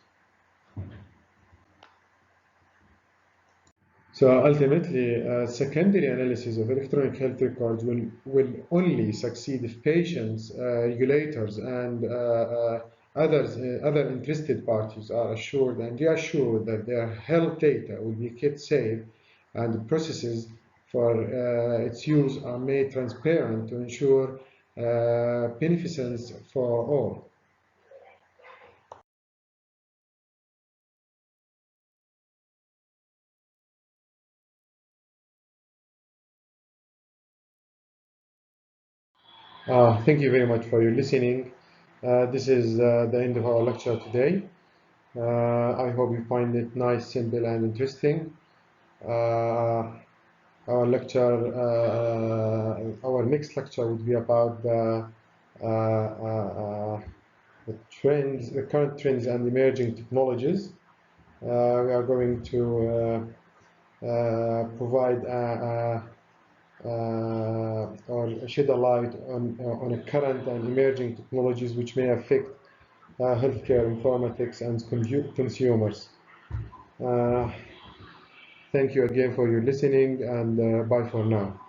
So ultimately, secondary analysis of electronic health records will only succeed if patients, regulators, and other interested parties are assured and reassured that their health data will be kept safe and the processes for its use are made transparent to ensure beneficence for all. Thank you very much for your listening. This is the end of our lecture today. I hope you find it nice, simple, and interesting. Our lecture, our next lecture would be about the trends, the current trends and emerging technologies. We are going to provide or shed a light on a current and emerging technologies which may affect healthcare, informatics, and consumers. Uh, Thank you again for your listening, and bye for now.